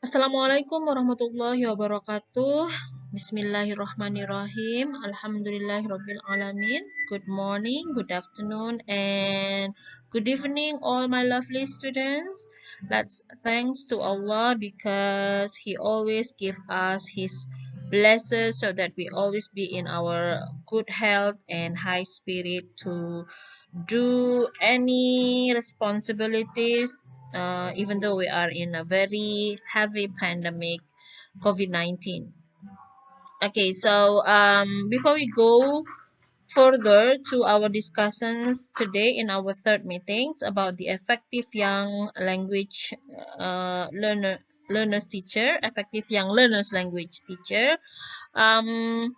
Assalamualaikum warahmatullahi wabarakatuh. Bismillahirrahmanirrahim. Alhamdulillahirabbil alamin. Good morning, good afternoon, and good evening, all my lovely students. Let's thanks to Allah because He always give us His blessings so that we always be in our good health and high spirit to do any responsibilities, even though we are in a very heavy pandemic, COVID-19. Okay, so before we go further to our discussions today in our third meetings about the effective young language learners teacher, effective young learners language teacher. Um,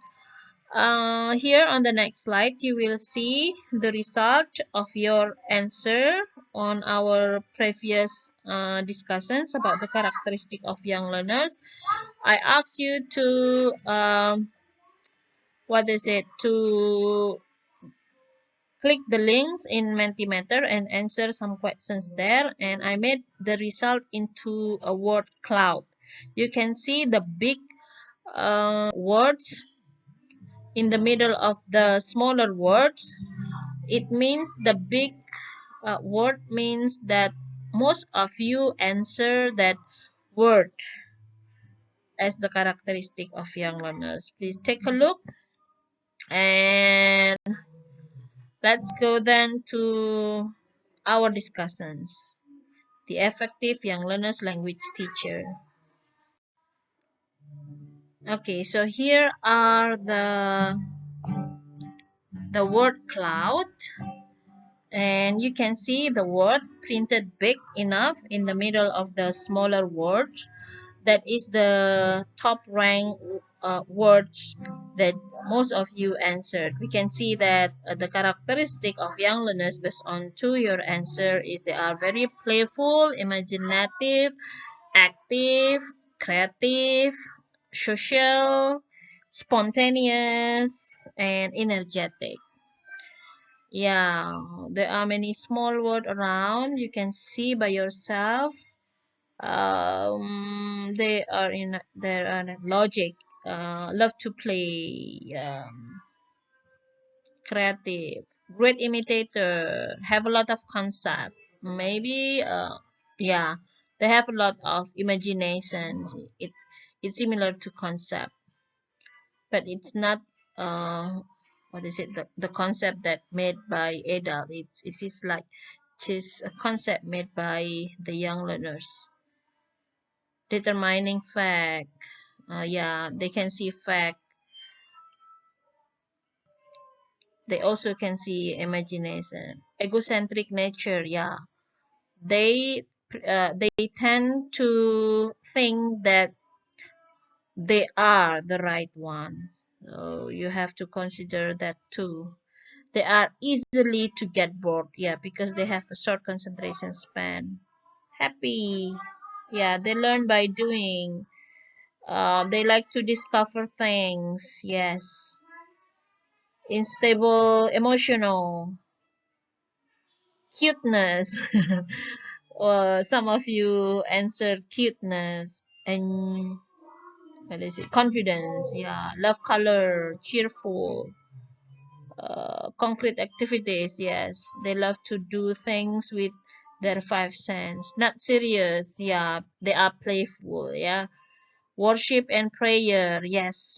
Here on the next slide, you will see the result of your answer on our previous discussions about the characteristic of young learners. I asked you to, to click the links in Mentimeter and answer some questions there. And I made the result into a word cloud. You can see the big words in the middle of the smaller words. It means the big word means that most of you answer that word as the characteristic of young learners. Please take a look and let's go then to our discussions. The effective young learners language teacher. Okay, so here are the word cloud, and you can see the word printed big enough in the middle of the smaller word. That is the top rank words that most of you answered. We can see that the characteristic of young learners based on to your answer is they are very playful, imaginative, active, creative, social, spontaneous, and energetic. Yeah, there are many small words around. You can see by yourself. They are logic. Love to play. Creative. Great imitator. Have a lot of concept. Maybe. Yeah. They have a lot of imagination. It's similar to concept, but it's not. What is it? The concept that made by adult. It is like it is a concept made by the young learners. Determining fact. Yeah, they can see fact. They also can see imagination. Egocentric nature. Yeah, they tend to think that they are the right ones. So you have to consider that too. They are easily to get bored. Yeah, because they have a short concentration span. Happy. Yeah, they learn by doing. They like to discover things. Yes. Unstable, emotional, cuteness. Some of you answered cuteness and what is it? Confidence. Yeah. Love color, cheerful. Concrete activities. Yes. They love to do things with their five sense. Not serious. Yeah. They are playful. Yeah. Worship and prayer. Yes.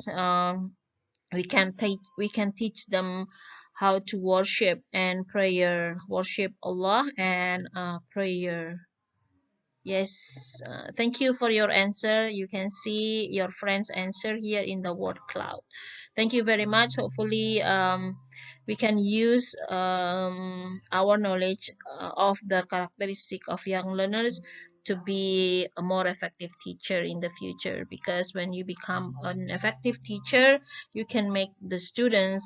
We can teach them how to worship Allah and prayer. Yes, thank you for your answer. You can see your friend's answer here in the word cloud. Thank you very much. Hopefully we can use our knowledge of the characteristic of young learners to be a more effective teacher in the future, because when you become an effective teacher you can make the students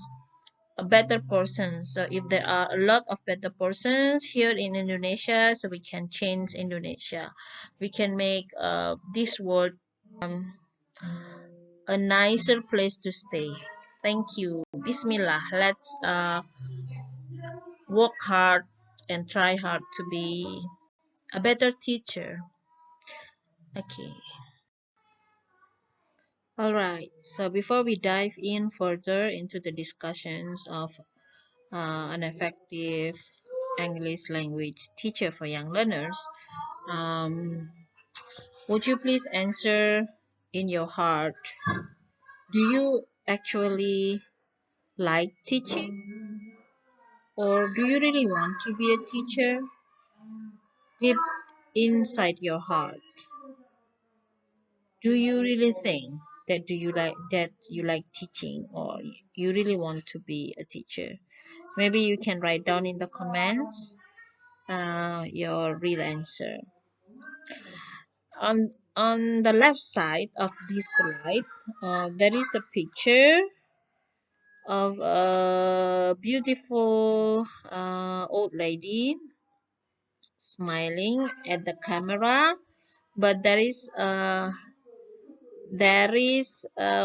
a better person. So if there are a lot of better persons here in Indonesia, so we can change Indonesia. We can make this world a nicer place to stay. Thank you. Bismillah. Let's work hard and try hard to be a better teacher. Okay. All right. So before we dive in further into the discussions of an effective English language teacher for young learners, um, would you please answer in your heart? Do you actually like teaching, or do you really want to be a teacher? Deep inside your heart, do you really think that you like teaching, or you really want to be a teacher? Maybe you can write down in the comments your real answer. On the left side of this slide, there is a picture of a beautiful old lady smiling at the camera, but there is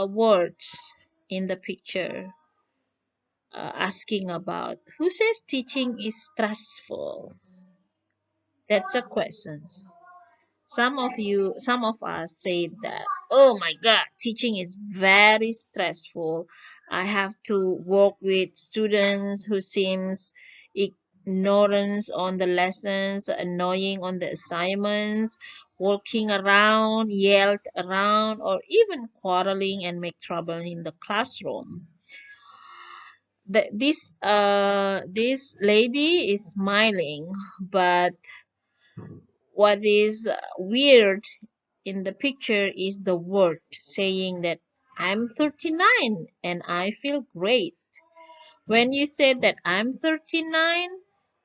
words in the picture asking about who says teaching is stressful. That's a question. Some of us say that, oh my God, teaching is very stressful. I have to work with students who seems ignorance on the lessons, annoying on the assignments, walking around, yelled around, or even quarreling and make trouble in the classroom. This lady is smiling, but what is weird in the picture is the word saying that I'm 39 and I feel great. When you say that I'm 39,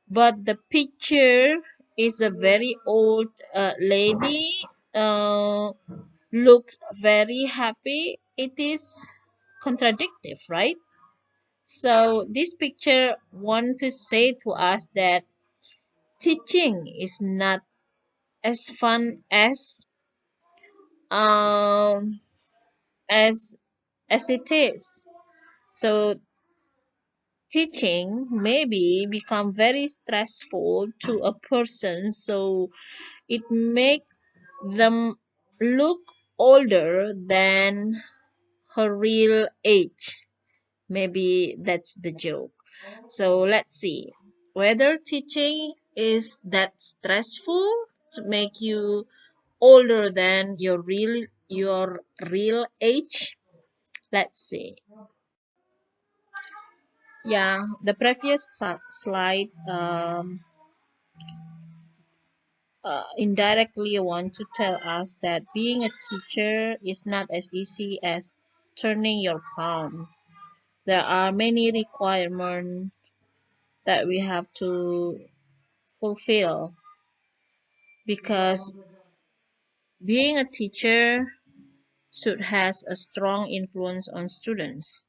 but the picture is a very old lady, uh, looks very happy, it is contradictive, right? So this picture want to say to us that teaching is not as fun um as as it is. So teaching maybe become very stressful to a person, so it make them look older than her real age. Maybe that's the joke. So let's see whether teaching is that stressful to make you older than your real age. Let's see. Yeah, the previous slide indirectly want to tell us that being a teacher is not as easy as turning your palm. There are many requirements that we have to fulfill, because being a teacher should has a strong influence on students,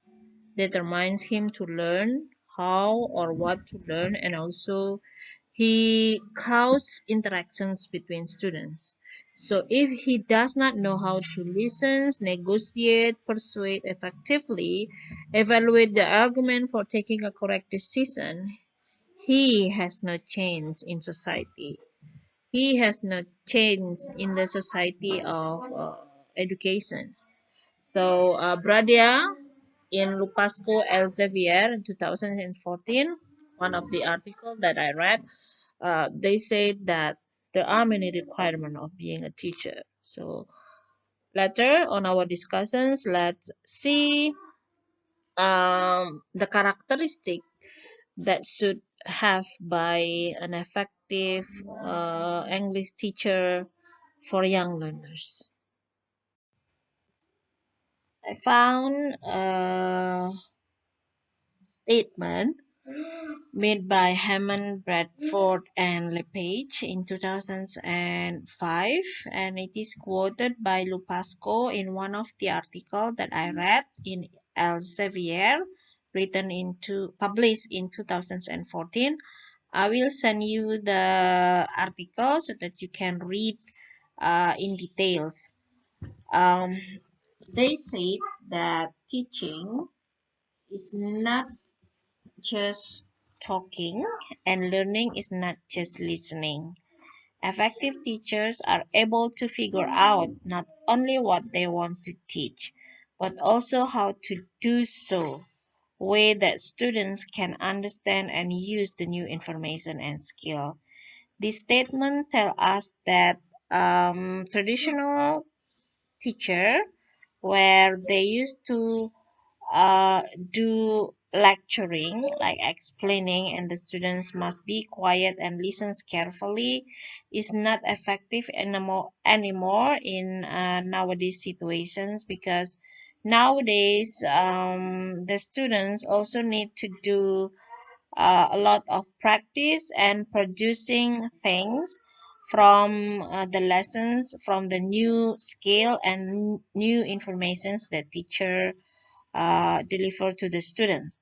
determines him to learn how or what to learn, and also he counts interactions between students. So if he does not know how to listen, negotiate, persuade effectively, evaluate the argument for taking a correct decision, he has no chance in society. He has no chance in the society of educations. So, Bradia in Lupasco Elsevier in 2014, one of the article that I read, they said that there are many requirements of being a teacher. So later on our discussions, let's see the characteristic that should have by an effective English teacher for young learners. I found a statement made by Hammond, Bradford, and LePage in 2005, and it is quoted by Lupasco in one of the articles that I read in Elsevier, written into published in 2014. I will send you the article so that you can read in details. Um, they said that teaching is not just talking, and learning is not just listening. Effective teachers are able to figure out not only what they want to teach, but also how to do so way that students can understand and use the new information and skill. This statement tells us that traditional teacher where they used to uh, do lecturing, like explaining, and the students must be quiet and listen carefully, is not effective anymore in nowadays situations because nowadays the students also need to do a lot of practice and producing things from the lessons from the new skill and new informations that teacher deliver to the students.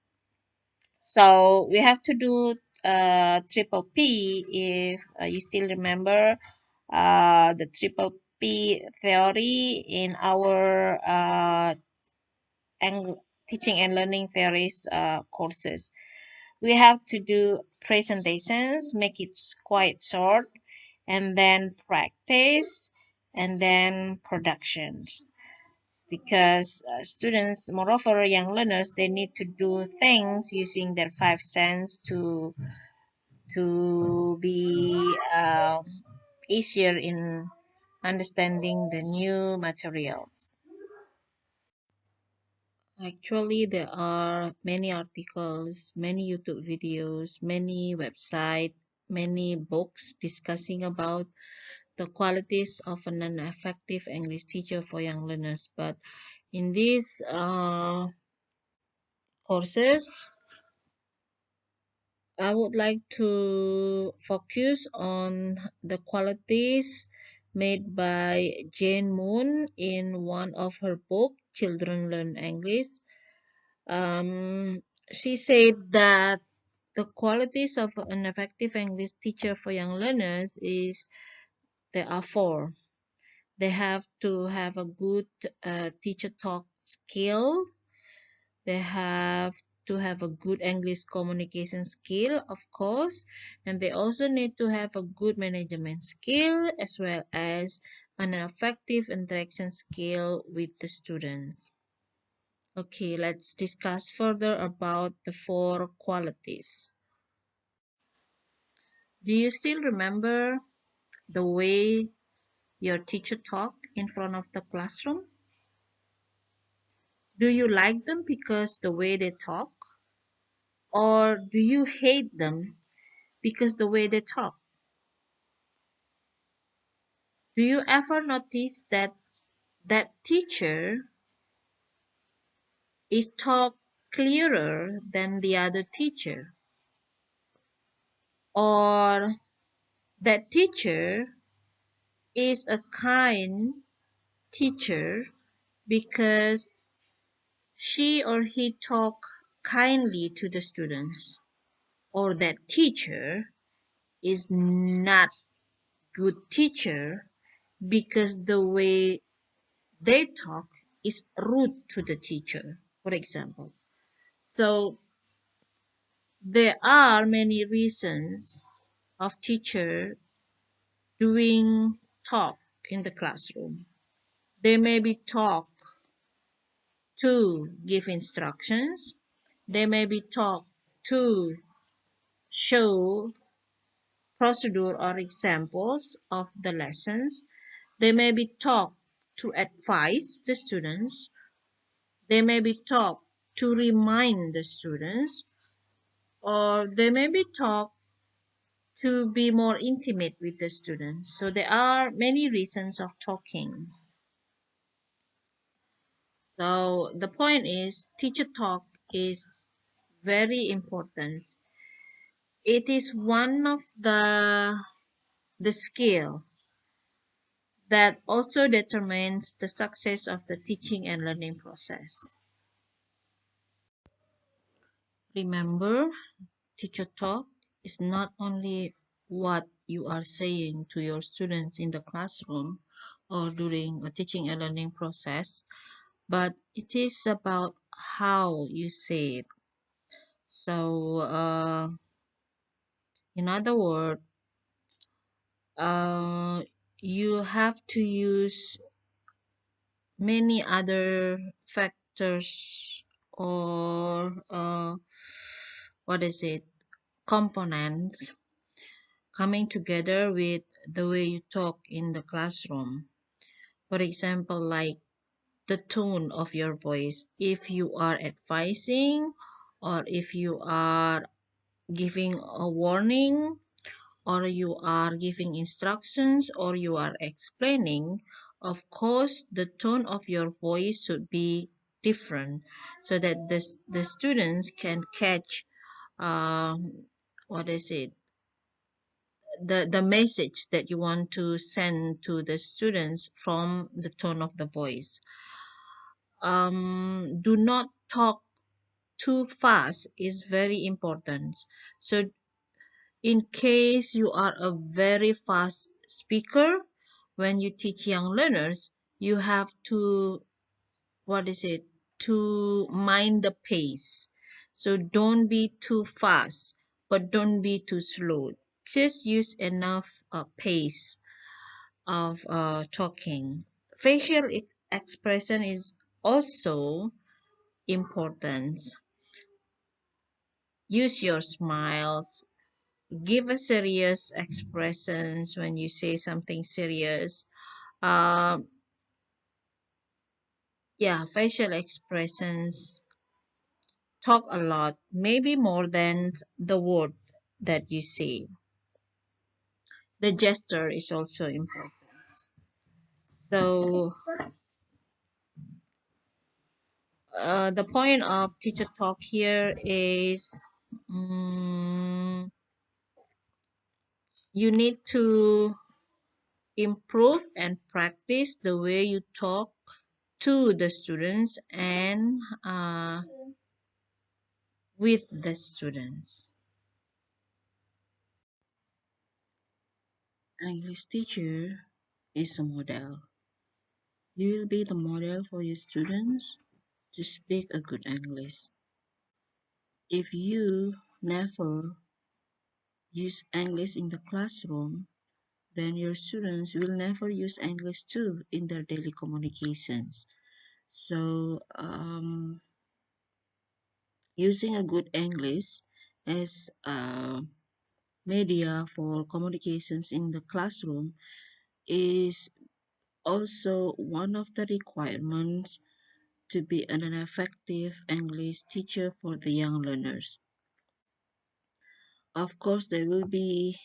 So we have to do triple P if you still remember the triple P theory in our teaching and learning theories courses. We have to do presentations, make it quite short, and then practice, and then productions because students, moreover young learners, they need to do things using their five sense to be easier in understanding the new materials. Actually, there are many articles, many YouTube videos, many websites, many books discussing about the qualities of an effective English teacher for young learners. But in these courses, I would like to focus on the qualities made by Jane Moon in one of her book, Children Learn English. She said that the qualities of an effective English teacher for young learners is there are four. They have to have a good teacher talk skill. They have to have a good English communication skill, of course, and they also need to have a good management skill as well as an effective interaction skill with the students. Okay, let's discuss further about the four qualities. Do you still remember the way your teacher talked in front of the classroom? Do you like them because the way they talk? Or do you hate them because the way they talk? Do you ever notice that that teacher is talk clearer than the other teacher? Or that teacher is a kind teacher because she or he talk kindly to the students? Or that teacher is not good teacher because the way they talk is rude to the teacher, for example. So there are many reasons of teacher doing talk in the classroom. They may be talk to give instructions. They may be talk to show procedure or examples of the lessons. They may be taught to advise the students. They may be taught to remind the students, or they may be taught to be more intimate with the students. So there are many reasons of talking. So the point is, teacher talk is very important. It is one of the skill that also determines the success of the teaching and learning process. Remember, teacher talk is not only what you are saying to your students in the classroom or during a teaching and learning process, but it is about how you say it. So, in other words, uh, you have to use many other factors or what is it components coming together with the way you talk in the classroom. For example, like the tone of your voice. If you are advising, or if you are giving a warning, or you are giving instructions, or you are explaining, of course, the tone of your voice should be different so that the students can catch what is it the message that you want to send to the students from the tone of the voice. Do not talk too fast is very important. So in case you are a very fast speaker, when you teach young learners, you have to, what is it, to mind the pace. So don't be too fast, but don't be too slow. Just use enough pace of talking. Facial expression is also important. Use your smiles. Give a serious expressions when you say something serious. Um, yeah, facial expressions. Talk a lot, maybe more than the word that you say. The gesture is also important. So, the point of teacher talk here is you need to improve and practice the way you talk to the students and with the students. English teacher is a model. You will be the model for your students to speak a good English. If you never use English in the classroom, then your students will never use English too in their daily communications. So, using a good English as a media for communications in the classroom is also one of the requirements to be an effective English teacher for the young learners. Of course, there will be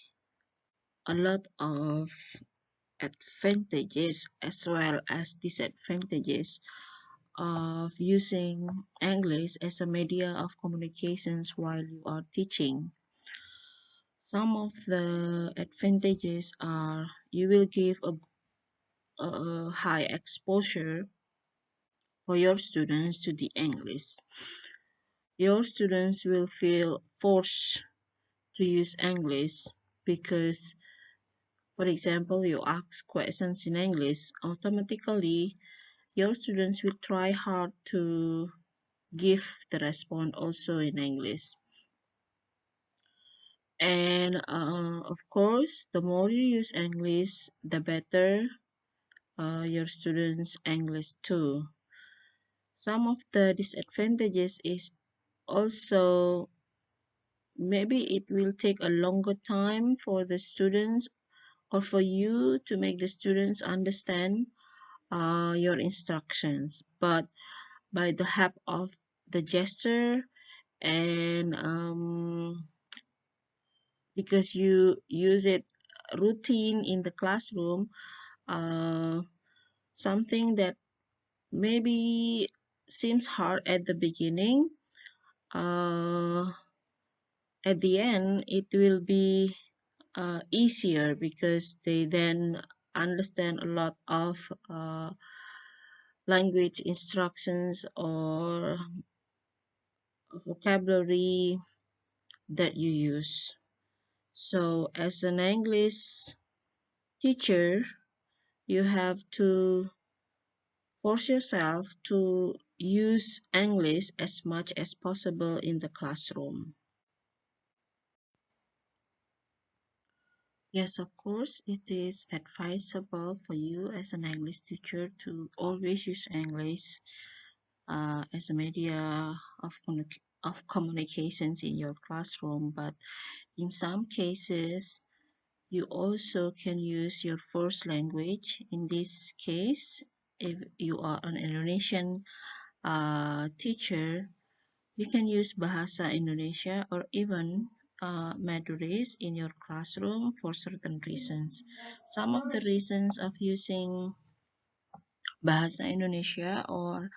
a lot of advantages as well as disadvantages of using English as a media of communications while you are teaching. Some of the advantages are you will give a high exposure for your students to the English. Your students will feel forced to use English because, for example, you ask questions in English, automatically your students will try hard to give the response also in English. And of course, the more you use English, the better your students' English too. Some of the disadvantages is also maybe it will take a longer time for the students or for you to make the students understand your instructions. But by the help of the gesture and because you use it routine in the classroom, uh, something that maybe seems hard at the beginning, uh, at the end it will be easier because they then understand a lot of language instructions or vocabulary that you use. So, as an English teacher, you have to force yourself to use English as much as possible in the classroom. Yes, of course, it is advisable for you as an English teacher to always use English as a media of communications in your classroom. But in some cases, you also can use your first language. In this case, if you are an Indonesian teacher, you can use Bahasa Indonesia or even Madurese in your classroom for certain reasons. Some of the reasons of using Bahasa Indonesia or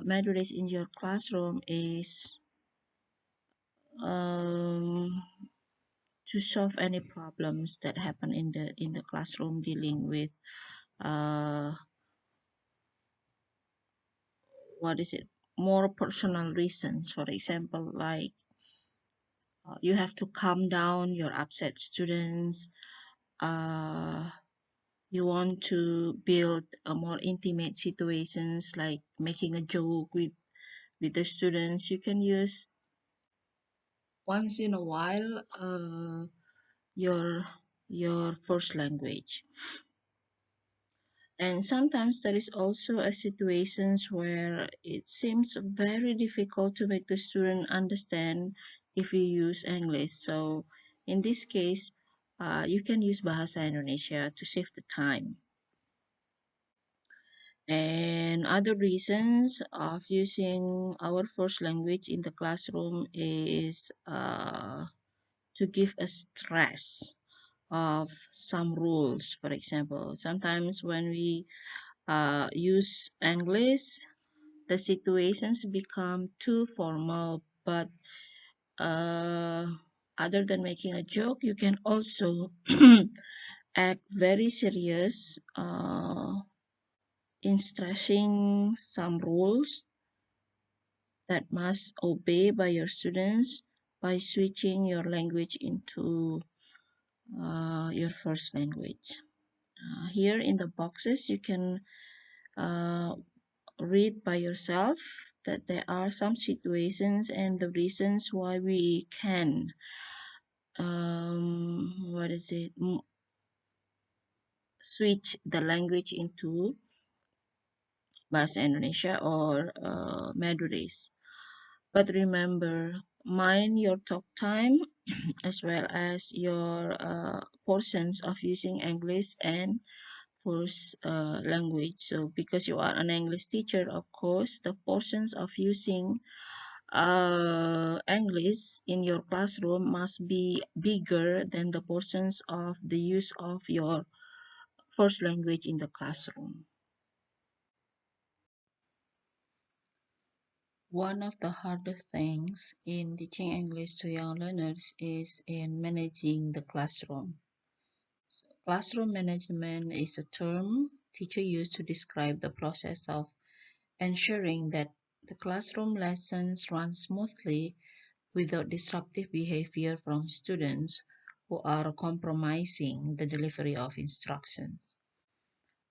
Madurese in your classroom is um, to solve any problems that happen in the classroom dealing with uh, what is it, more personal reasons. For example, like you have to calm down your upset students. uh, you want to build a more intimate situations like making a joke with the students. You can use once in a while your your first language. And sometimes there is also a situations where it seems very difficult to make the student understand if you use English. So in this case, you can use Bahasa Indonesia to save the time. And other reasons of using our first language in the classroom is to give a stress of some rules. For example, sometimes when we use English, the situations become too formal. But uh, other than making a joke, you can also act very serious in stressing some rules that must obey by your students by switching your language into your first language. Here in the boxes, you can uh, read by yourself that there are some situations and the reasons why we can what is it switch the language into Bahasa Indonesia or Madurese. But remember, mind your talk time as well as your portions of using English and first language. So because you are an English teacher, of course, the portions of using English in your classroom must be bigger than the portions of the use of your first language in the classroom. One of the hardest things in teaching English to young learners is in managing the classroom. Classroom management is a term teachers use to describe the process of ensuring that the classroom lessons run smoothly without disruptive behavior from students who are compromising the delivery of instructions.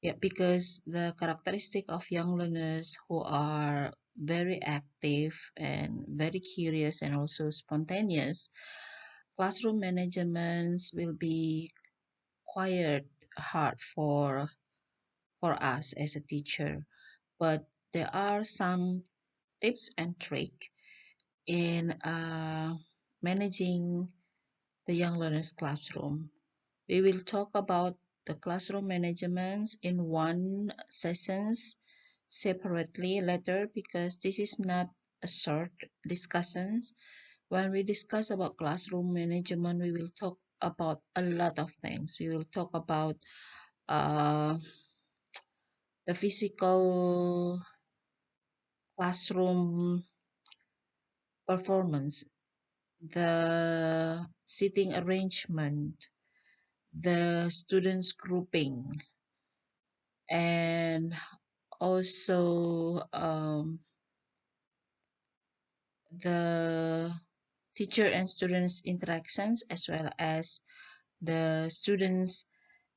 Yeah, because the characteristic of young learners who are very active and very curious and also spontaneous, classroom managements will be quite hard for us as a teacher. But there are some tips and tricks in managing the young learners classroom. We will talk about the classroom management in one sessions separately later because this is not a short discussions. When we discuss about classroom management, we will talk about a lot of things. We will talk about uh, the physical classroom performance, the seating arrangement, the students grouping, and also the teacher and students interactions as well as the students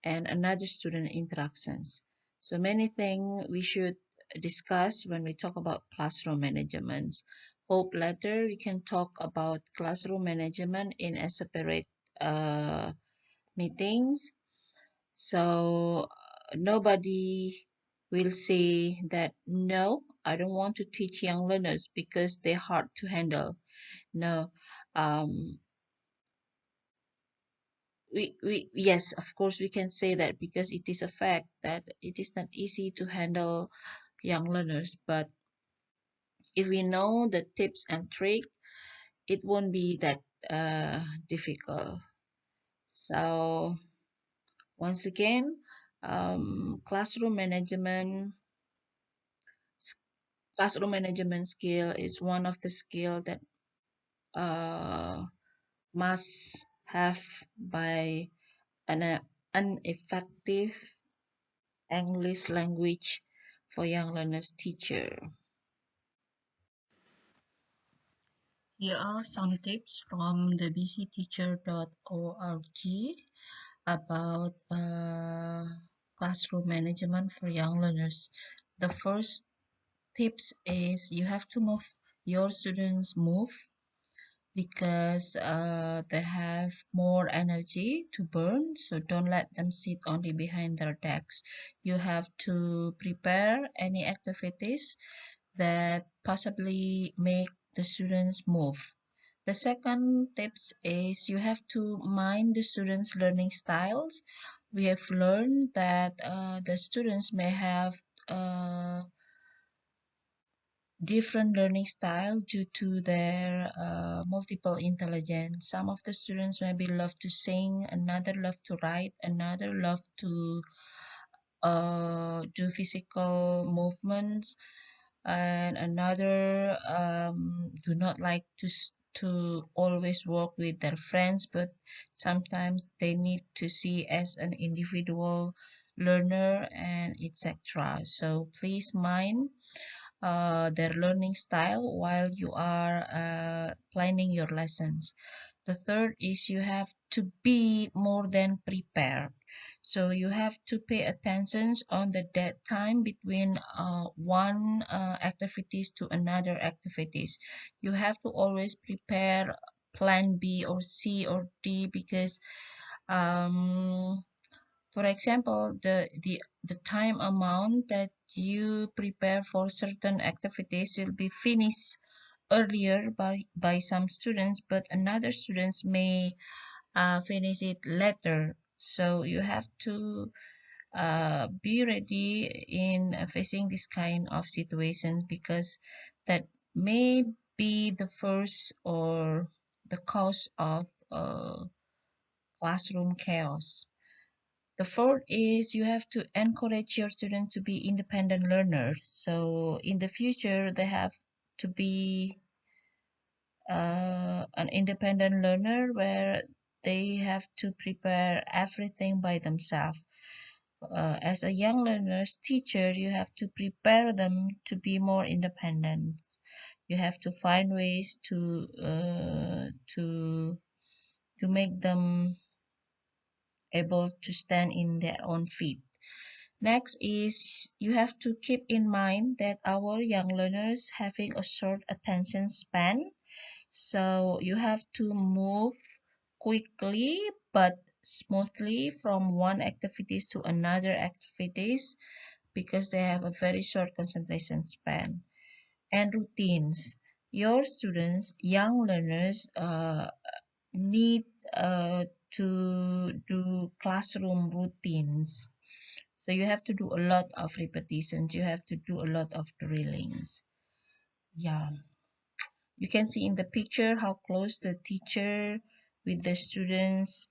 and another student interactions. So many things we should discuss when we talk about classroom management. Hope later we can talk about classroom management in a separate uh, meetings. So nobody will say that no, I don't want to teach young learners because they're hard to handle. No, um, we yes, of course we can say that because it is a fact that it is not easy to handle young learners. But if we know the tips and tricks, it won't be that difficult. So once again, classroom management classroom management skill is one of the skill that uh, must have by an effective English language for young learners teacher. Here are some tips from the bcteacher.org about classroom management for young learners. The first tips is you have to move your students move because they have more energy to burn, so don't let them sit only behind their desks. You have to prepare any activities that possibly make the students move. The second tips is you have to mind the students learning styles. We have learned that the students may have uh, different learning style due to their multiple intelligence. Some of the students maybe love to sing, another love to write, another love to do physical movements, and another do not like to always work with their friends, but sometimes they need to see as an individual learner and etc. So please mind their learning style while you are planning your lessons. The third is you have to be more than prepared. So you have to pay attention on the dead time between one activities to another activities. You have to always prepare plan B or C or D because um, for example, the time amount that you prepare for certain activities will be finished earlier by some students, but another students may finish it later. So you have to be ready in facing this kind of situation because that may be the first or the cause of classroom chaos. The fourth is you have to encourage your students to be independent learners. So in the future, they have to be an independent learner where they have to prepare everything by themselves. As a young learner's teacher, you have to prepare them to be more independent. You have to find ways to make them able to stand in their own feet. Next is you have to keep in mind that our young learners having a short attention span. So you have to move quickly but smoothly from one activities to another activities because they have a very short concentration span. And routines. Your students, young learners, need to do classroom routines. So you have to do a lot of repetitions. You have to do a lot of drillings. Yeah, you can see in the picture how close the teacher with the students,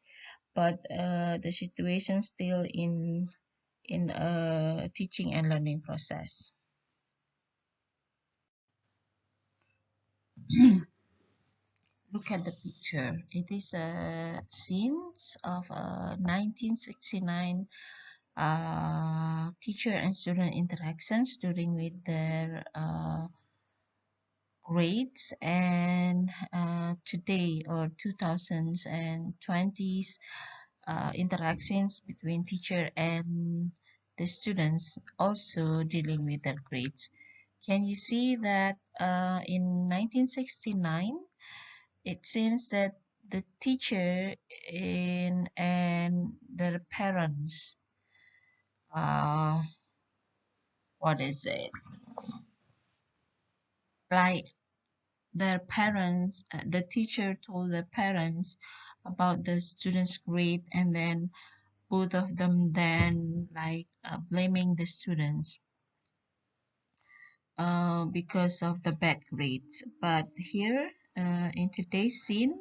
but the situation still in a teaching and learning process. Look at the picture. It is a scenes of 1969 teacher and student interactions during with their grades and today or 2000s and 20s interactions between teacher and the students also dealing with their grades. Can you see that in 1969 it seems that the teacher in and their parents, uh, what is it? Like their parents, the teacher told their parents about the student's grade, and then both of them then like blaming the students because of the bad grades. But here in today's scene,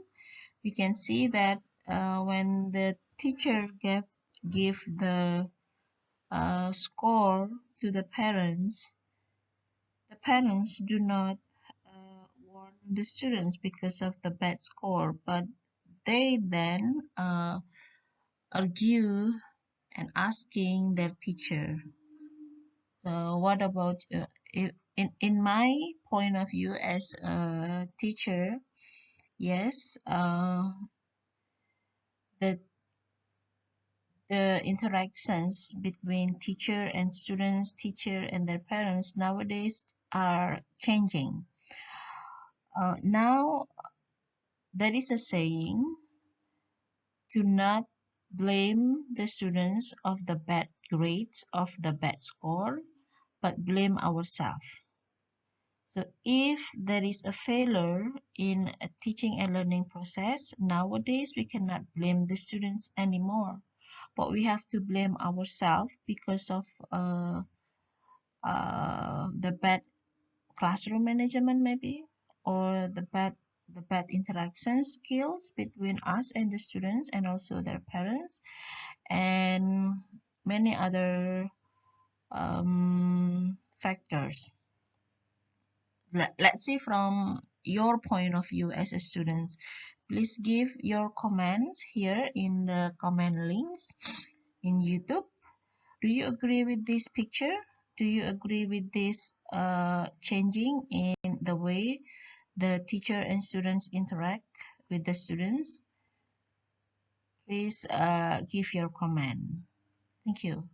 we can see that when the teacher give the score to the parents do not warn the students because of the bad score, but they then argue and asking their teacher. So what about in my point of view as a teacher? Yes, the the interactions between teacher and students, teacher and their parents nowadays are changing. Now there is a saying: do not blame the students of the bad grades of the bad score, but blame ourselves. So if there is a failure in a teaching and learning process, nowadays we cannot blame the students anymore, but we have to blame ourselves because of the bad classroom management maybe, or the bad interaction skills between us and the students and also their parents, and many other factors. Let's see from your point of view as a student. Please give your comments here in the comment links in YouTube. Do you agree with this picture? Do you agree with this changing in the way the teacher and students interact with the students? Please give your comment. Thank you.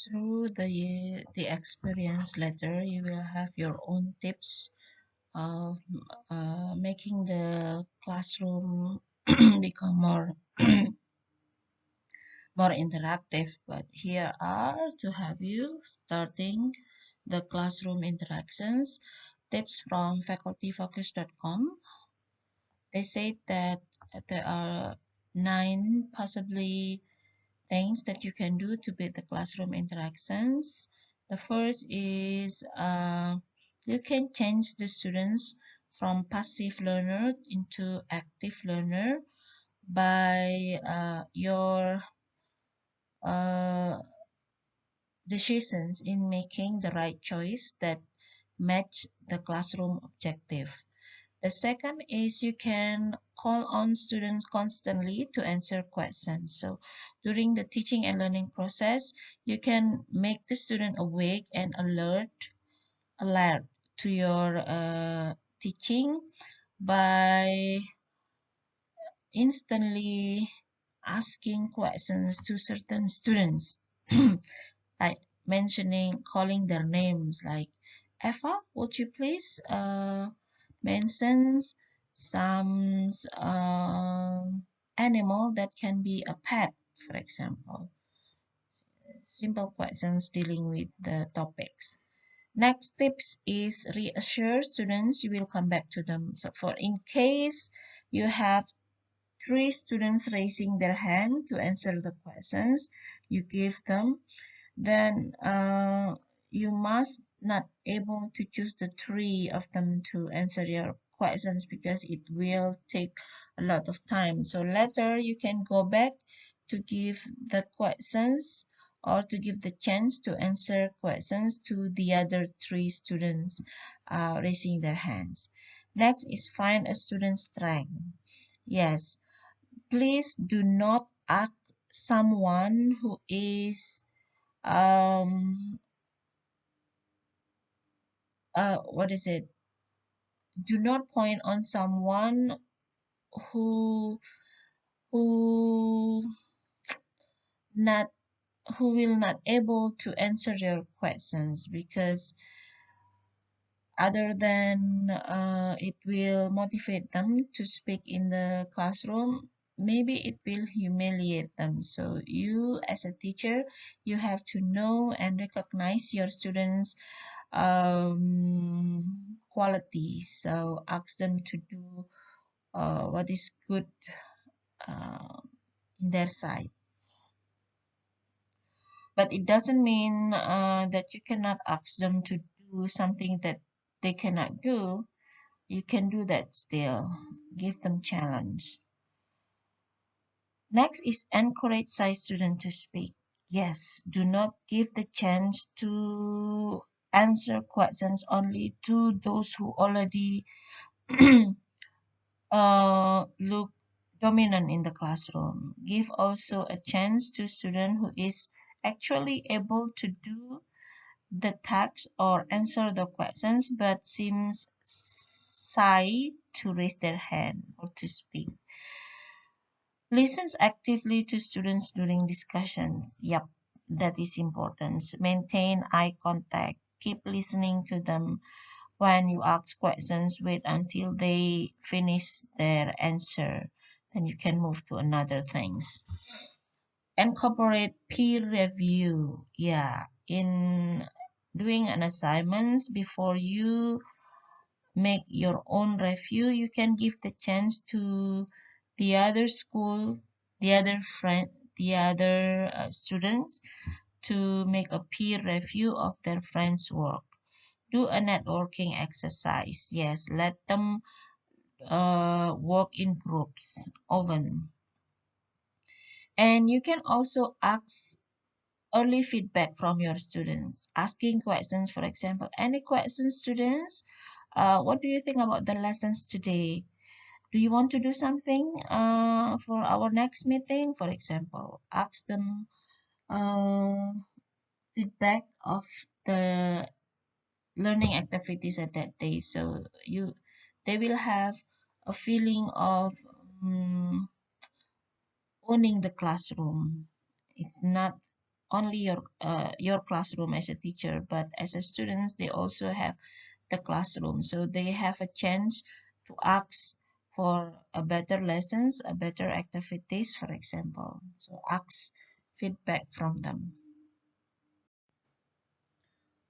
Through the experience letter, you will have your own tips of making the classroom become more more interactive. But here are to have you starting the classroom interactions tips from facultyfocus.com. They say that there are 9 possibly things that you can do to build the classroom interactions. The first is you can change the students from passive learner into active learner by your uh, decisions in making the right choice that match the classroom objective. The second is you can call on students constantly to answer questions. So during the teaching and learning process, you can make the student awake and alert to your teaching by instantly asking questions to certain students, like mentioning, calling their names, like Eva, would you please mention some animal that can be a pet, for example. Simple questions dealing with the topics. Next tips is reassure students you will come back to them. So for in case you have 3 students raising their hand to answer the questions you give them, then you must not able to choose the 3 of them to answer your questions because it will take a lot of time. So later you can go back to give the questions or to give the chance to answer questions to the other 3 students raising their hands. Next is find a student's strength. Yes, please do not act someone who is um what is it, do not point on someone who who not who will not able to answer your questions, because Other than it will motivate them to speak in the classroom, maybe it will humiliate them. So you as a teacher, you have to know and recognize your students qualities. So ask them to do what is good uh, in their side. But it doesn't mean that you cannot ask them to do something that they cannot do. You can do that still. Give them challenge. Next is encourage shy student to speak. Yes, do not give the chance to answer questions only to those who already look dominant in the classroom. Give also a chance to student who is actually able to do the task or answer the questions but seems shy to raise their hand or to speak. Listens actively to students during discussions. Yep, that is important. Maintain eye contact. Keep listening to them. When you ask questions, wait until they finish their answer. Then you can move to another things. Incorporate peer review. Yeah, in doing an assignments before you make your own review, you can give the chance to the other school, the other friend, the other students to make a peer review of their friends' work. Do a networking exercise. Yes, let them work in groups often. And you can also ask early feedback from your students. Asking questions, for example, any questions, students? What do you think about the lessons today? Do you want to do something for our next meeting? For example, ask them uh, feedback of the learning activities at that day. So they will have a feeling of owning the classroom. It's not only your classroom as a teacher, but as a students, they also have the classroom. So they have a chance to ask for a better lessons, a better activities, for example. So ask feedback from them.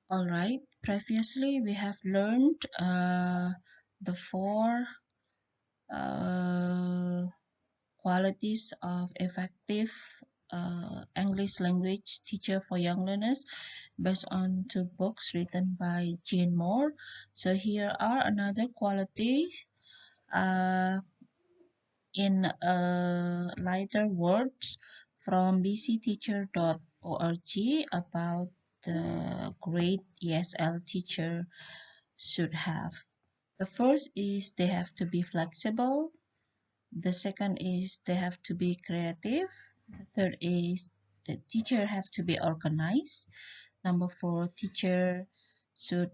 All right. Previously, we have learned the four uh, qualities of effective English language teacher for young learners based on two books written by Jane Moore. So here are another qualities uh, in lighter words from bcteacher.org about the great ESL teacher should have. The first is they have to be flexible. The second is they have to be creative. The third is the teacher have to be organized. Number four, teacher should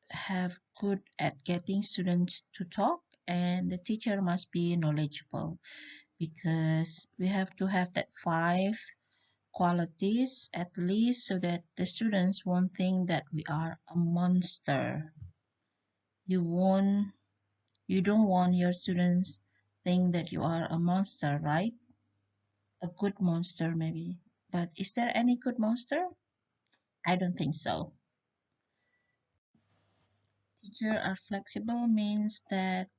have good at getting students to talk, and the teacher must be knowledgeable because we have to have that five qualities at least so that the students won't think that we are a monster. You won't you don't want your students think that you are a monster, right? A good monster maybe. But is there any good monster? I don't think so. Teacher are flexible means that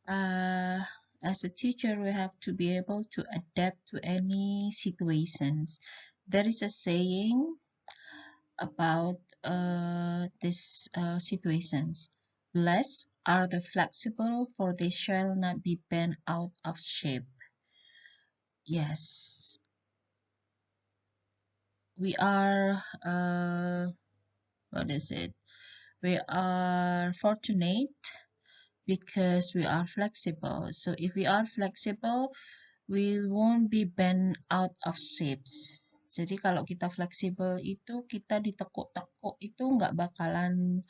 uh, as a teacher we have to be able to adapt to any situations. There is a saying about these situations. Blessed are the flexible, for they shall not be bent out of shape. Yes, we are, what is it? We are fortunate because we are flexible. So if we are flexible, we won't be bent out of shapes. Jadi kalau kita fleksibel itu kita ditekuk-tekuk itu nggak bakalan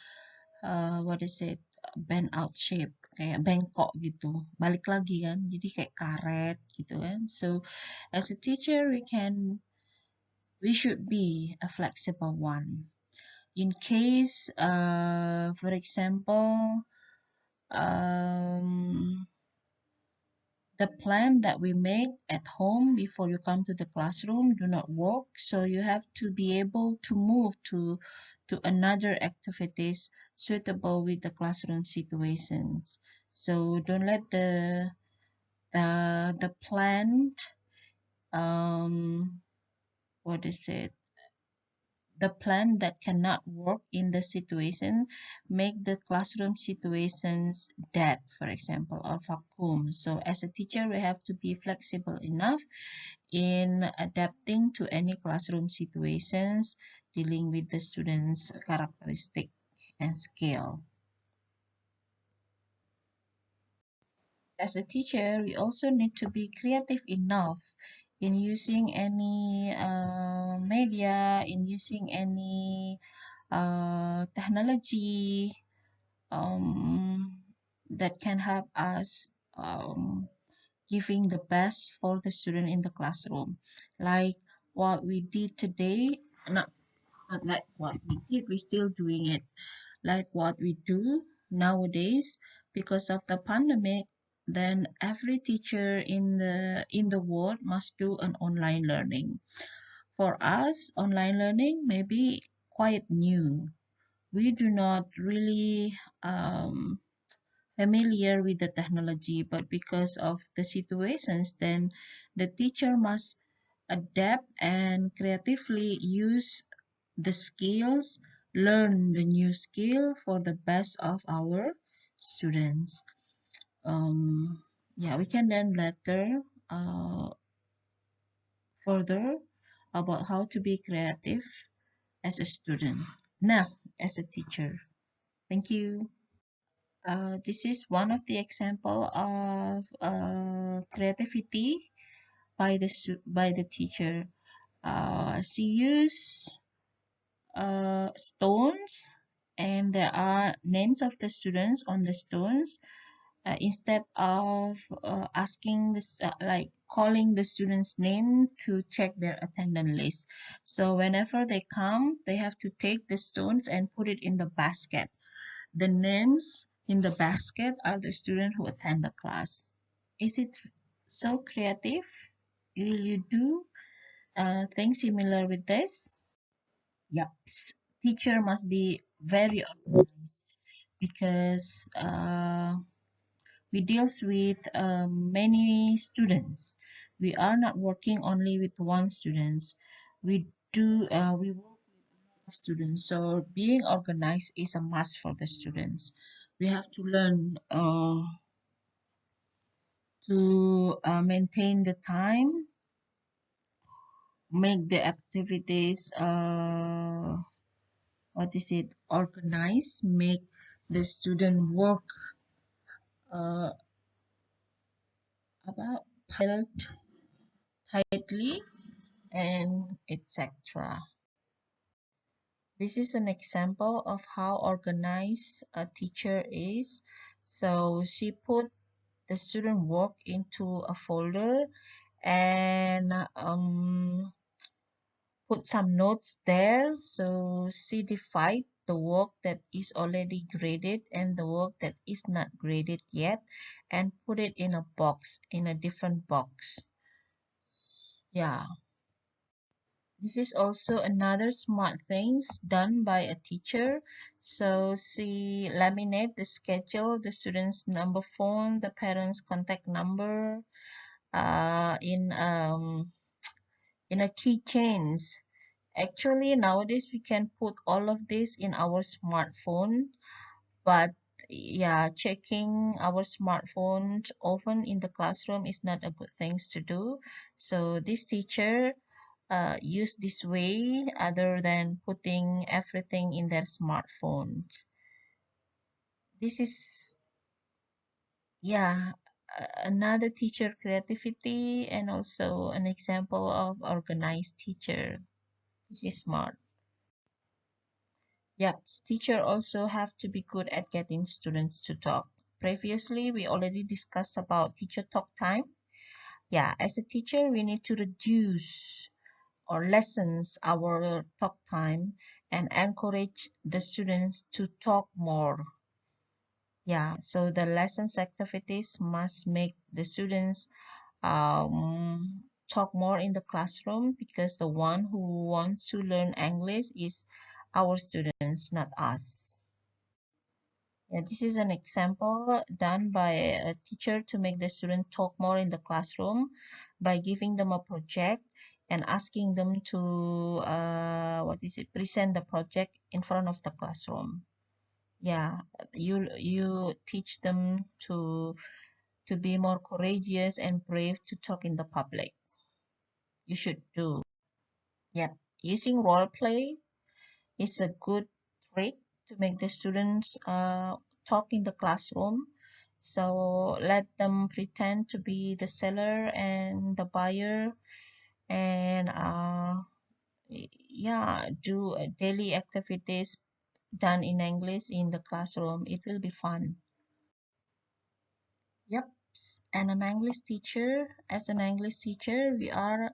what is it bend out shape kayak bengkok gitu balik lagi kan jadi kayak karet gitu kan. So as a teacher we should be a flexible one. in case, for example, the plan that we make at home before you come to the classroom do not work, so you have to be able to move to another activities suitable with the classroom situations. So don't let the planned what is it, the plan that cannot work in the situation make the classroom situations dead, for example, or vacuum. So as a teacher we have to be flexible enough in adapting to any classroom situations, dealing with the students characteristic and skill. As a teacher we also need to be creative enough in using any media, in using any technology um, that can help us giving the best for the student in the classroom. Like what we did today, not like what we did, we're still doing it. Like what we do nowadays, because of the pandemic, then every teacher in the world must do an online learning. For us, online learning may be quite new. We do not really familiar with the technology, but because of the situations, then the teacher must adapt and creatively use the skills, learn the new skill for the best of our students. Yeah, we can learn later further about how to be creative as a student, now as a teacher. Thank you. This is one of the example of creativity by by the teacher. She used stones, and there are names of the students on the stones. Instead of asking this, like calling the student's name to check their attendance list. So whenever they come, they have to take the stones and put it in the basket. The names in the basket are the students who attend the class. Is it so creative? Will you do things similar with this? Yep. Teacher must be very organized because we deals with many students. We are not working only with one students. We work with students. So being organized is a must for the students. We have to learn to maintain the time, make the activities what is it, organized, make the student work uh, about pilot tightly, and etc. This is an example of how organized a teacher is. So she put the student work into a folder and put some notes there. So she divide the work that is already graded and the work that is not graded yet, and put it in a box, in a different box. Yeah, this is also another smart things done by a teacher. So she laminate the schedule, the student's number phone, the parents contact number in a keychains. Actually, nowadays we can put all of this in our smartphone, but yeah, checking our smartphone often in the classroom is not a good thing to do. So this teacher use this way other than putting everything in their smartphone. This is, yeah, another teacher creativity and also an example of organized teacher. This is smart. Yep, teacher also have to be good at getting students to talk. Previously, we already discussed about teacher talk time. Yeah, as a teacher, we need to reduce or lessens our talk time and encourage the students to talk more. Yeah, so the lessons activities must make the students talk more in the classroom because the one who wants to learn English is our students, not us. Yeah, this is an example done by a teacher to make the student talk more in the classroom by giving them a project and asking them to present the project in front of the classroom. Yeah, you teach them to be more courageous and brave to talk in the public. You should do. Yep. Using role play is a good trick to make the students talk in the classroom. So let them pretend to be the seller and the buyer and yeah, do daily activities done in English in the classroom. It will be fun. Yep. And an English teacher, as an English teacher, we are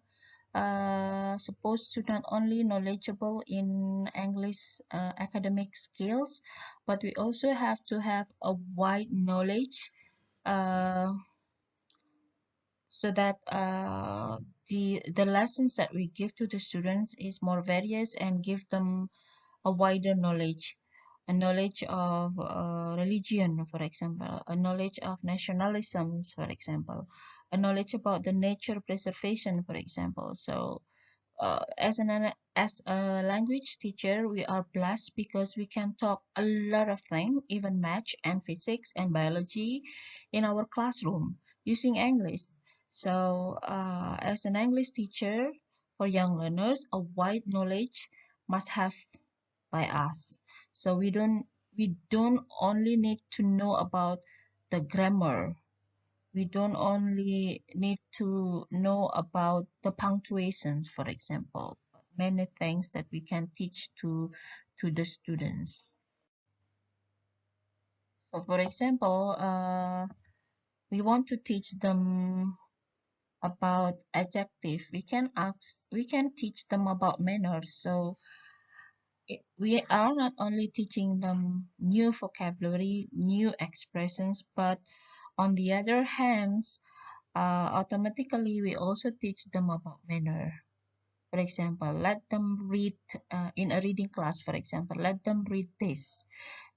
supposed to not only knowledgeable in English academic skills, but we also have to have a wide knowledge uh, so that the lessons that we give to the students is more various and give them a wider knowledge, a knowledge of religion, for example, a knowledge of nationalisms, for example, a knowledge about the nature preservation, for example. So as a language teacher, we are blessed because we can talk a lot of things, even math and physics and biology, in our classroom using English. So, as an English teacher for young learners, a wide knowledge must have by us. So we don't only need to know about the grammar. We don't only need to know about the punctuations, for example, but many things that we can teach to the students. So, for example, we want to teach them about adjective. We can teach them about manners. So we are not only teaching them new vocabulary, new expressions, but on the other hand, automatically we also teach them about manner. For example, let them read in a reading class, for example, let them read this.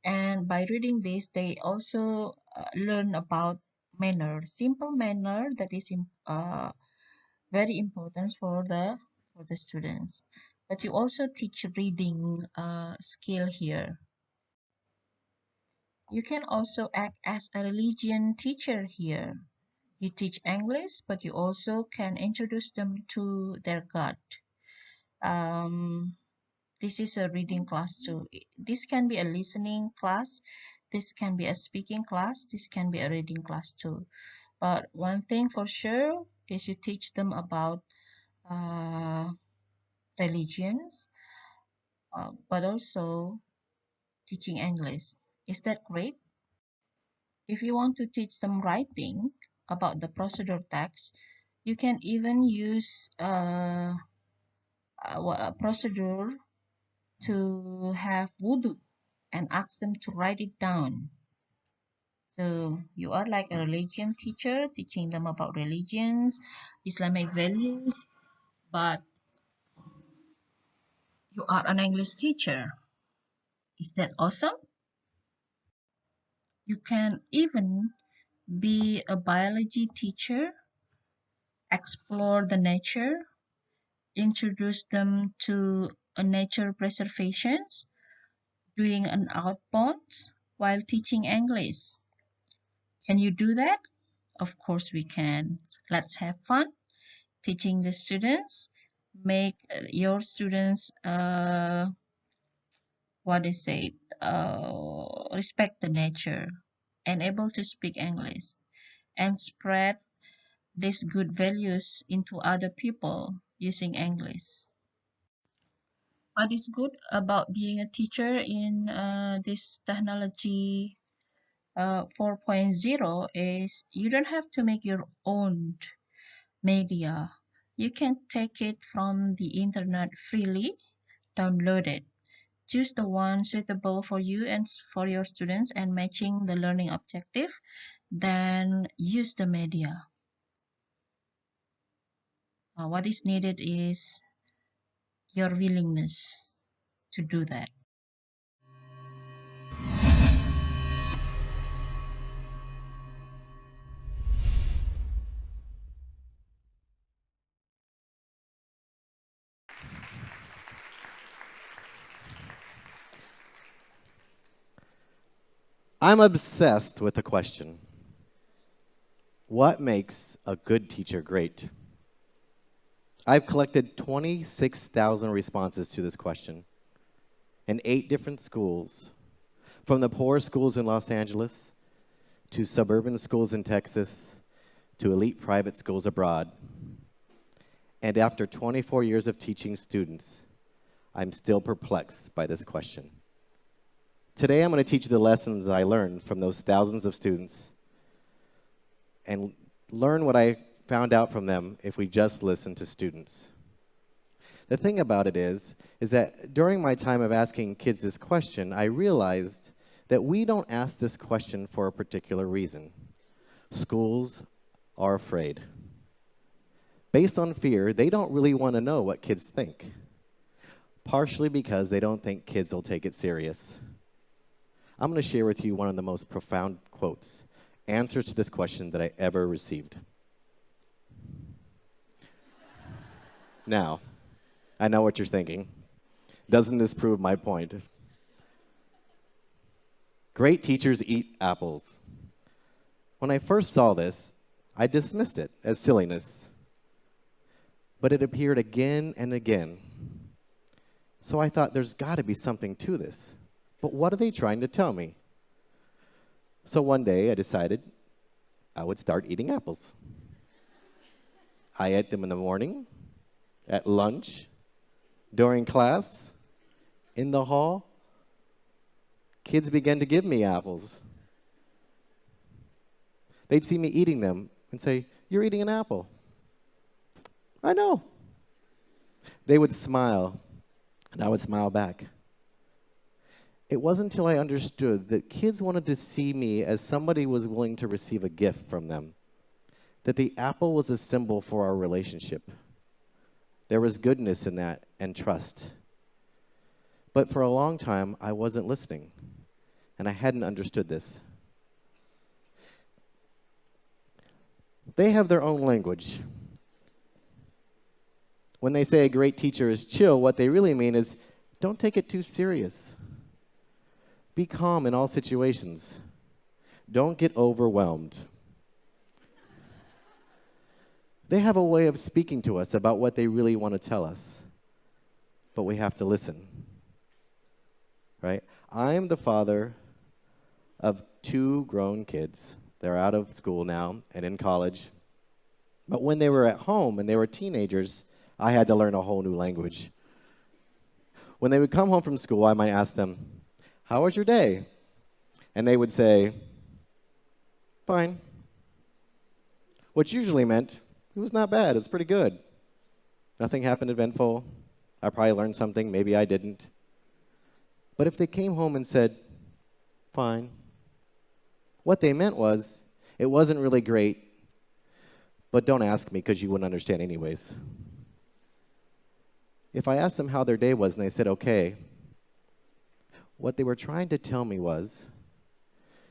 And by reading this, they also learn about manner, simple manner that is very important for the students. But you also teach reading skill here. You can also act as a religion teacher here. You teach English, but you also can introduce them to their God. Um, this is a reading class too. This can be a listening class. This can be a speaking class. This can be a reading class too. But one thing for sure is you teach them about uh, religions, but also teaching English. Is that great? If you want to teach them writing about the procedure text, you can even use a procedure to have wudu and ask them to write it down. So you are like a religion teacher, teaching them about religions, Islamic values, but you are an English teacher. Is that awesome? You can even be a biology teacher, explore the nature, introduce them to a nature preservation, doing an outbound while teaching English. Can you do that? Of course we can. Let's have fun teaching the students. Make your students what is it? Respect the nature and able to speak English and spread these good values into other people using English. What is good about being a teacher in this technology 4.0 is you don't have to make your own media. You can take it from the internet freely, download it. Choose the one suitable for you and for your students and matching the learning objective. Then use the media. What is needed is your willingness to do that. I'm obsessed with the question, what makes a good teacher great? I've collected 26,000 responses to this question in 8 different schools, from the poor schools in Los Angeles to suburban schools in Texas to elite private schools abroad. And after 24 years of teaching students, I'm still perplexed by this question. Today, I'm going to teach you the lessons I learned from those thousands of students and learn what I found out from them if we just listen to students. The thing about it is that during my time of asking kids this question, I realized that we don't ask this question for a particular reason. Schools are afraid. Based on fear, they don't really want to know what kids think, partially because they don't think kids will take it serious. I'm going to share with you one of the most profound quotes, answers to this question that I ever received. Now, I know what you're thinking. Doesn't this prove my point? Great teachers eat apples. When I first saw this, I dismissed it as silliness. But it appeared again and again. So I thought there's got to be something to this. But what are they trying to tell me? So one day I decided I would start eating apples. I ate them in the morning, at lunch, during class, in the hall. Kids began to give me apples. They'd see me eating them and say, "You're eating an apple." I know. They would smile, and I would smile back. It wasn't until I understood that kids wanted to see me as somebody who was willing to receive a gift from them, that the apple was a symbol for our relationship. There was goodness in that and trust. But for a long time, I wasn't listening, and I hadn't understood this. They have their own language. When they say a great teacher is chill, what they really mean is don't take it too serious. Be calm in all situations. Don't get overwhelmed. They have a way of speaking to us about what they really want to tell us, but we have to listen, right? I'm the father of 2 grown kids. They're out of school now and in college. But when they were at home and they were teenagers, I had to learn a whole new language. When they would come home from school, I might ask them, "How was your day?" And they would say, "Fine." Which usually meant, it was not bad, it's pretty good. Nothing happened eventful. I probably learned something, maybe I didn't. But if they came home and said, "Fine," what they meant was, it wasn't really great, but don't ask me because you wouldn't understand anyways. If I asked them how their day was and they said, "Okay," what they were trying to tell me was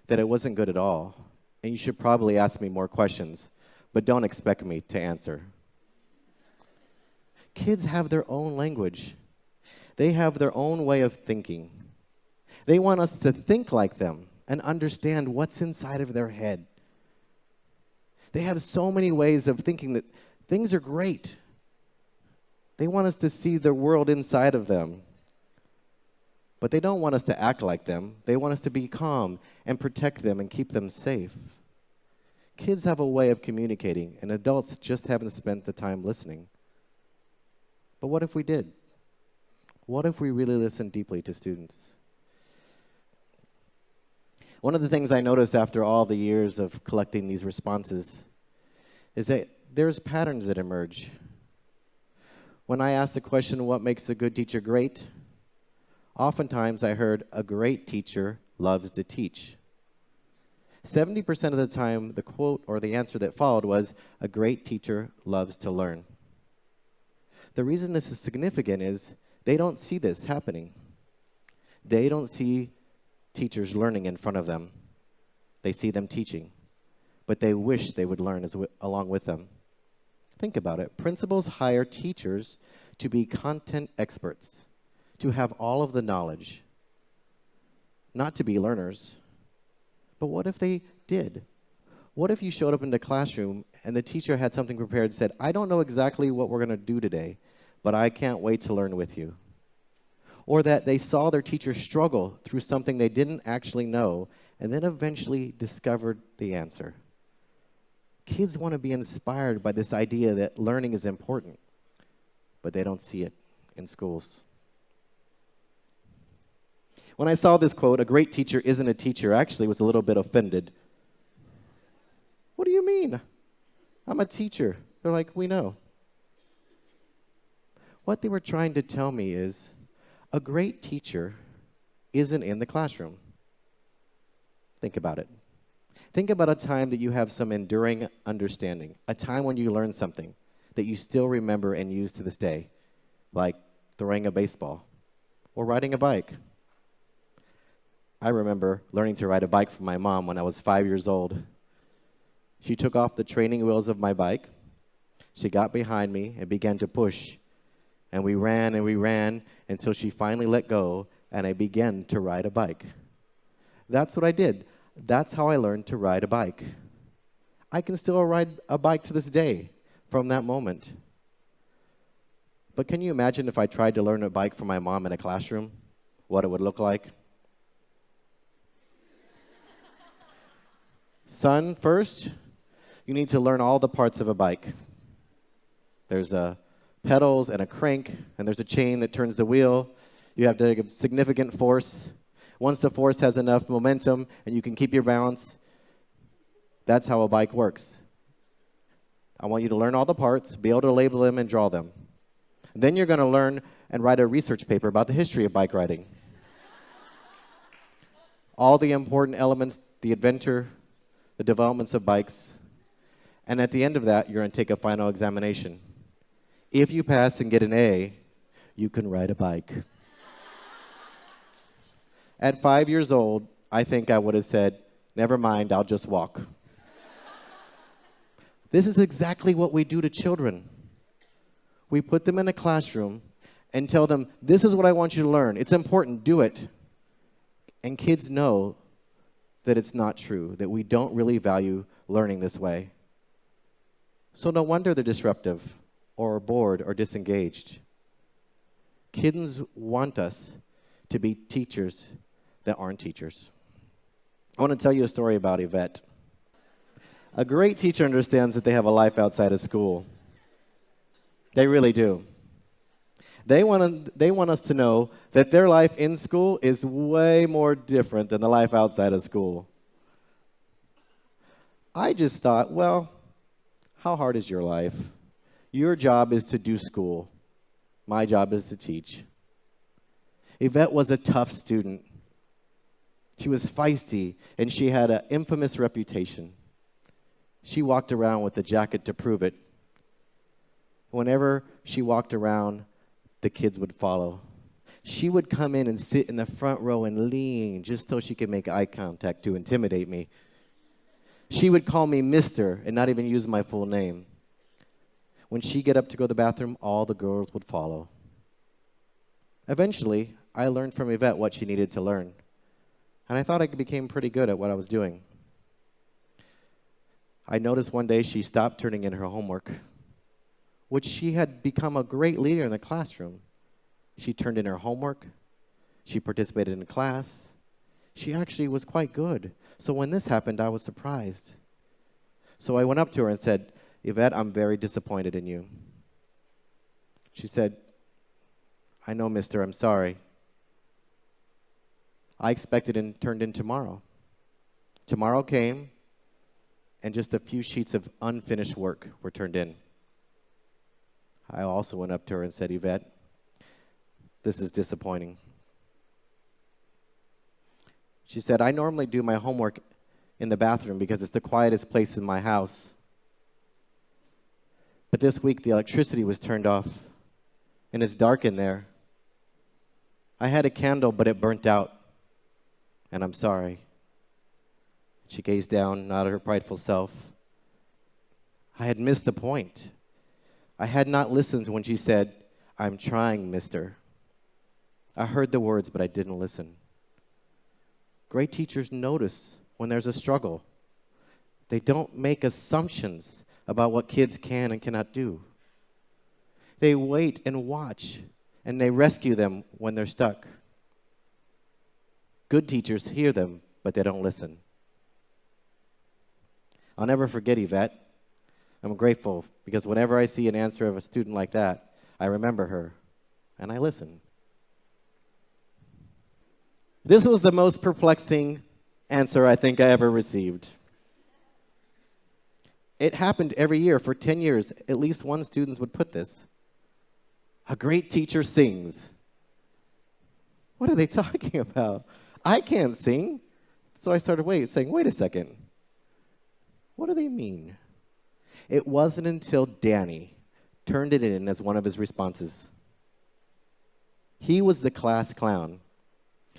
that it wasn't good at all, and you should probably ask me more questions, but don't expect me to answer. Kids have their own language. They have their own way of thinking. They want us to think like them and understand what's inside of their head. They have so many ways of thinking that things are great. They want us to see the world inside of them. But they don't want us to act like them. They want us to be calm and protect them and keep them safe. Kids have a way of communicating, and adults just haven't spent the time listening. But what if we did? What if we really listened deeply to students? One of the things I noticed after all the years of collecting these responses is that there's patterns that emerge. When I asked the question, what makes a good teacher great? Oftentimes I heard, a great teacher loves to teach. 70% of the time, the quote or the answer that followed was, a great teacher loves to learn. The reason this is significant is they don't see this happening. They don't see teachers learning in front of them. They see them teaching, but they wish they would learn along with them. Think about it. Principals hire teachers to be content experts, to have all of the knowledge, not to be learners. But what if they did? What if you showed up in the classroom and the teacher had something prepared and said, I don't know exactly what we're going to do today, but I can't wait to learn with you. Or that they saw their teacher struggle through something they didn't actually know and then eventually discovered the answer. Kids want to be inspired by this idea that learning is important, but they don't see it in schools. When I saw this quote, a great teacher isn't a teacher, I actually was a little bit offended. What do you mean? I'm a teacher. They're like, we know. What they were trying to tell me is, a great teacher isn't in the classroom. Think about it. Think about a time that you have some enduring understanding, a time when you learned something that you still remember and use to this day, like throwing a baseball or riding a bike. I remember learning to ride a bike from my mom when I was 5 years old. She took off the training wheels of my bike. She got behind me and began to push. And we ran until she finally let go, and I began to ride a bike. That's what I did. That's how I learned to ride a bike. I can still ride a bike to this day from that moment. But can you imagine if I tried to learn a bike from my mom in a classroom, what it would look like? Son, first, you need to learn all the parts of a bike. There's pedals and a crank, and there's a chain that turns the wheel. You have to give significant force. Once the force has enough momentum and you can keep your balance, that's how a bike works. I want you to learn all the parts, be able to label them and draw them. Then you're going to learn and write a research paper about the history of bike riding. All the important elements, the adventure, the developments of bikes. And at the end of that, you're going to take a final examination. If you pass and get an A, you can ride a bike. At 5 years old, I think I would have said, never mind, I'll just walk. This is exactly what we do to children. We put them in a classroom and tell them, this is what I want you to learn. It's important, do it. And kids know that it's not true, that we don't really value learning this way. So no wonder they're disruptive or bored or disengaged. Kids want us to be teachers that aren't teachers. I want to tell you a story about Yvette. A great teacher understands that they have a life outside of school. They really do. They want us to know that their life in school is way more different than the life outside of school. I just thought, well, how hard is your life? Your job is to do school. My job is to teach. Yvette was a tough student. She was feisty, and she had an infamous reputation. She walked around with a jacket to prove it. Whenever she walked around, the kids would follow. She would come in and sit in the front row and lean just so she could make eye contact to intimidate me. She would call me Mister and not even use my full name. When she'd get up to go to the bathroom, all the girls would follow. Eventually, I learned from Yvette what she needed to learn. And I thought I became pretty good at what I was doing. I noticed one day she stopped turning in her homework, which she had become a great leader in the classroom. She turned in her homework. She participated in class. She actually was quite good. So when this happened, I was surprised. So I went up to her and said, Yvette, I'm very disappointed in you. She said, I know, mister, I'm sorry. I expected and turned in tomorrow. Tomorrow came, and just a few sheets of unfinished work were turned in. I also went up to her and said, Yvette, this is disappointing. She said, I normally do my homework in the bathroom because it's the quietest place in my house. But this week the electricity was turned off and it's dark in there. I had a candle, but it burnt out, and I'm sorry. She gazed down, not her prideful self. I had missed the point. I had not listened when she said, I'm trying, mister. I heard the words, but I didn't listen. Great teachers notice when there's a struggle. They don't make assumptions about what kids can and cannot do. They wait and watch, and they rescue them when they're stuck. Good teachers hear them, but they don't listen. I'll never forget Yvette. I'm grateful because whenever I see an answer of a student like that, I remember her, and I listen. This was the most perplexing answer I think I ever received. It happened every year for 10 years. At least one student would put this. A great teacher sings. What are they talking about? I can't sing. So I started saying, wait a second. What do they mean? It wasn't until Danny turned it in as one of his responses. He was the class clown.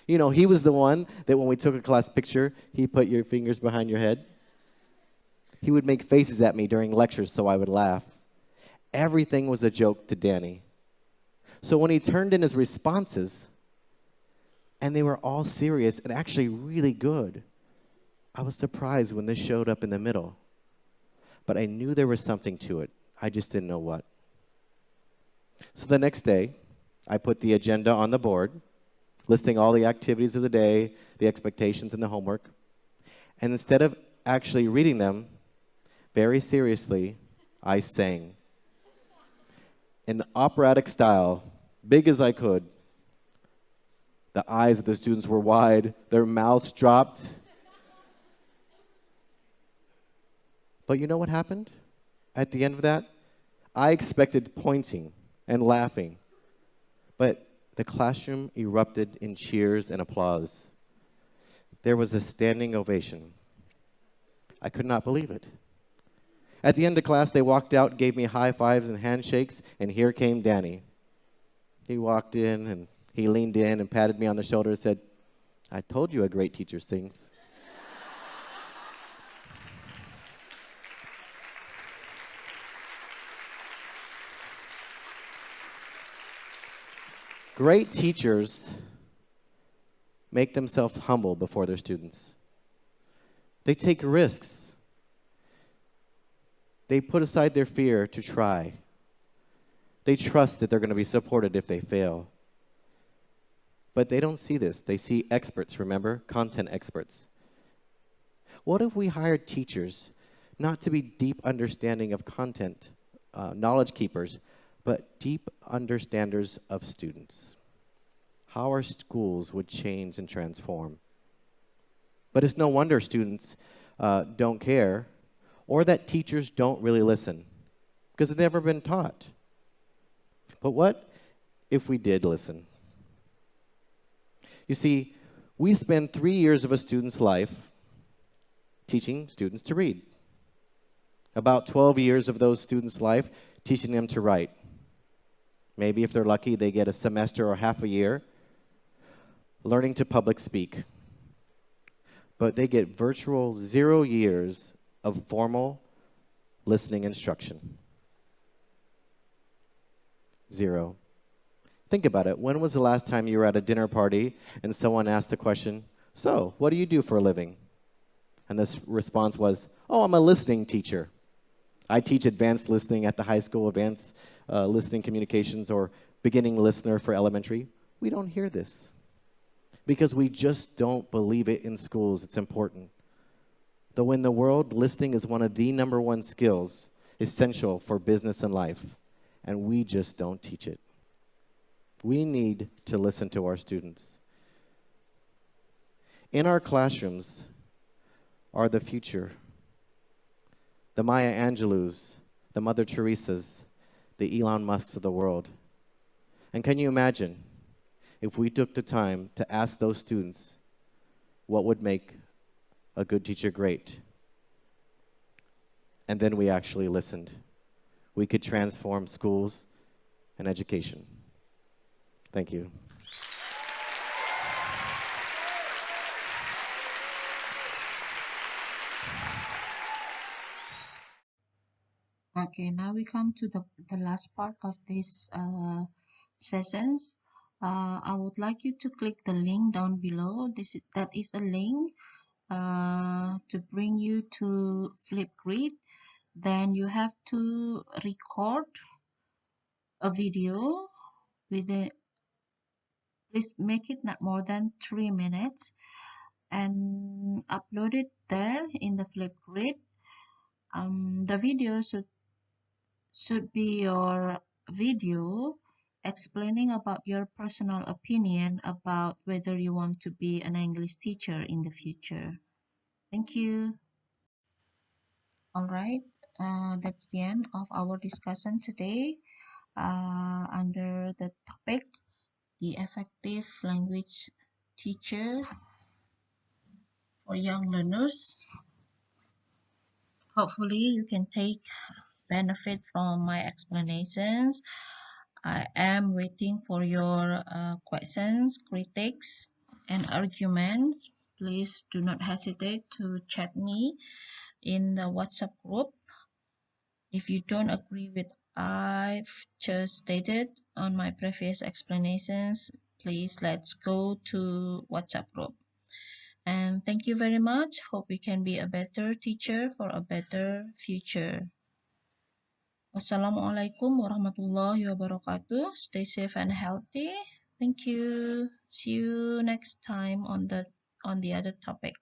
You know, he was the one that when we took a class picture, he put your fingers behind your head. He would make faces at me during lectures so I would laugh. Everything was a joke to Danny. So when he turned in his responses, and they were all serious and actually really good, I was surprised when this showed up in the middle. But I knew there was something to it. I just didn't know what. So the next day, I put the agenda on the board, listing all the activities of the day, the expectations, and the homework. And instead of actually reading them, very seriously, I sang. In operatic style, big as I could. The eyes of the students were wide, their mouths dropped. But you know what happened? At the end of that, I expected pointing and laughing. But the classroom erupted in cheers and applause. There was a standing ovation. I could not believe it. At the end of class, they walked out, gave me high fives and handshakes, and here came Danny. He walked in, and he leaned in and patted me on the shoulder and said, I told you a great teacher sings. Great teachers make themselves humble before their students. They take risks. They put aside their fear to try. They trust that they're going to be supported if they fail. But they don't see this. They see experts, remember? Content experts. What if we hired teachers not to be deep understanding of content, knowledge keepers, but deep understanders of students? How our schools would change and transform. But it's no wonder students don't care, or that teachers don't really listen, because they've never been taught. But what if we did listen? You see, we spend 3 years of a student's life teaching students to read. About 12 years of those students' life teaching them to write. Maybe if they're lucky, they get a semester or half a year learning to public speak. But they get virtual 0 years of formal listening instruction. 0. Think about it. When was the last time you were at a dinner party and someone asked the question, so, what do you do for a living? And this response was, oh, I'm a listening teacher. I teach advanced listening at the high school, advanced listening communications, or beginning listener for elementary. We don't hear this because we just don't believe it in schools. It's important. Though in the world, listening is one of the #1 skills essential for business and life, and we just don't teach it. We need to listen to our students. In our classrooms are the future. The Maya Angelou's, the Mother Teresa's, the Elon Musks of the world. And can you imagine if we took the time to ask those students what would make a good teacher great? And then we actually listened. We could transform schools and education. Thank you. Okay, now we come to the last part of this sessions. I would like you to click the link down below. That is a link to bring you to Flipgrid. Then you have to record a video with a, please make it not more than 3 minutes and upload it there in the Flipgrid. The video should be your video explaining about your personal opinion about whether you want to be an English teacher in the future. Thank you. All right, that's the end of our discussion today under the topic the effective language teacher for young learners. Hopefully, you can take benefit from my explanations. I am waiting for your questions, critiques, and arguments. Please do not hesitate to chat me in the WhatsApp group. If you don't agree with I've just stated on my previous explanations, please let's go to WhatsApp group. And thank you very much. Hope we can be a better teacher for a better future. Wassalamualaikum warahmatullahi wabarakatuh. Stay safe and healthy. Thank you. See you next time on the other topic.